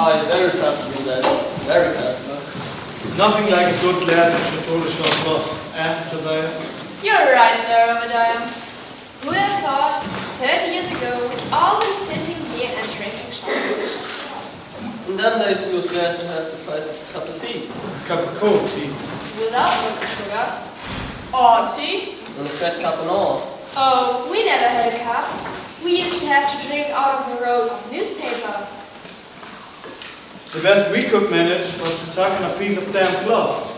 Aye, very passable, Dad. Very passable. Nothing like a good glass of katholischer Wasser, Josiah? You're right there, Obadiah. Who'd have thought, 30 years ago, we'd all been sitting here and drinking chocolate. In them days, we was glad to have the price of a cup of tea. A cup of cold tea. Without milk and sugar. Or tea. And a fat cup and all. Oh, we never had a cup. We used to have to drink out of a roll of newspaper. The best we could manage was to suck on a piece of damn cloth.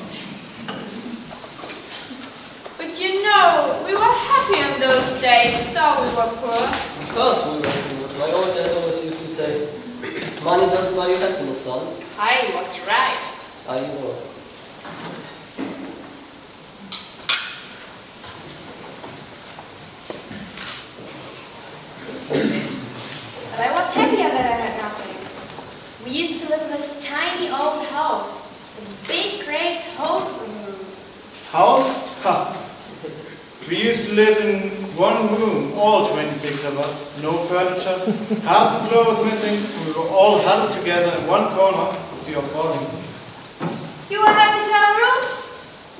But you know, we were happy in those days, though we were poor. Because we were poor. My old dad always used to say, money doesn't buy you happiness, son. I was right. I was. But I was happier that I had nothing. We used to live in this tiny old house with big great holes in the roof. House? Ha! We used to live in one room, all 26 of us, no furniture, half the floor was missing, and we were all huddled together in one corner for fear of falling. You were happy to have a room?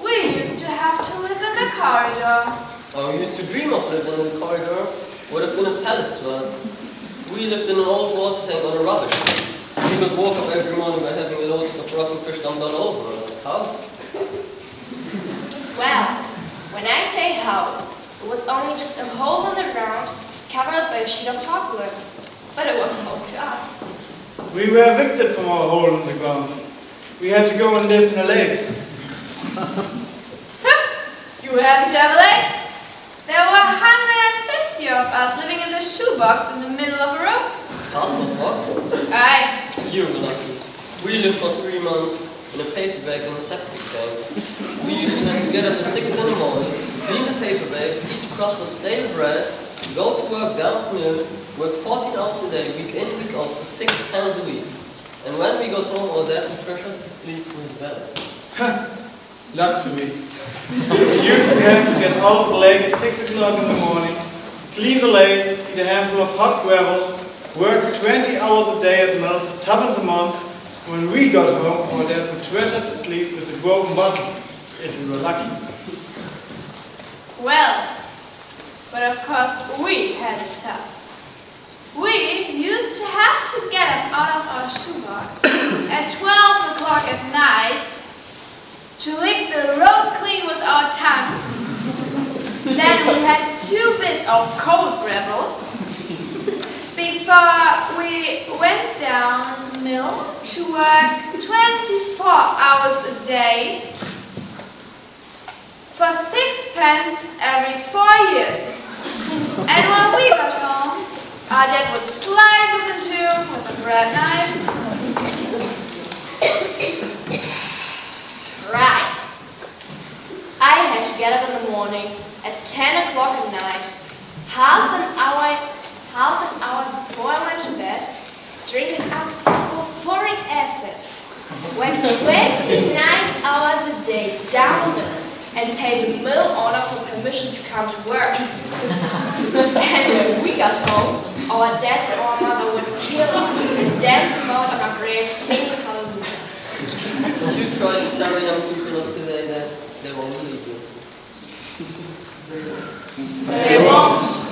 We used to have to live in the corridor. Oh, we used to dream of living in the corridor. Would have been a palace to us. We lived in an old water tank on a rubbish. We could walk up every morning by having a load of rotten fish dumped all over us. House. Well, when I say house, it was only just a hole in the ground covered by a sheet of chocolate. But it was a house to us. We were evicted from our hole in the ground. We had to go and live in a lake. You were happy to have a lake? There were 150 of us living in the shoebox in the middle of a road. Box? Aye. You were lucky. We lived for 3 months in a paper bag in a septic tank. We used to have to get up at 6 in the morning, clean the paper bag, eat a crust of stale bread, go to work down at noon, work 14 hours a day, week in, week out, for £6 a week. And when we got home, our dad would push us to sleep in his bed. Luxury. We used to have to get out of the lake at 6 o'clock in the morning, clean the lake, eat a handful of hot gravel, work 20 hours a day at mill for tuppence a month. When we got home, our dad would push us to sleep with a broken bottle, if we were lucky. Well, but of course we had it tough. We used to have to get up out of our shoebox at 12 o'clock at night to lick the road clean with our tongue. Then we had 2 bits of cold gravel before we went down the mill to work 24 hours a day for 6 pence every 4 years. And when we got home, our dad would slice us in two with a bread knife. Right. I had to get up in the morning at 10 o'clock at night, half an hour before I went to bed, drink an up of sulfuric acid, went 29 hours a day down the mill, and paid the mill owner for permission to come to work. And when we got home, our dad and our mother would kill us and dance about on our graves singing hallelujah. Would you try to tell young people of today that they won't believe you? They won't.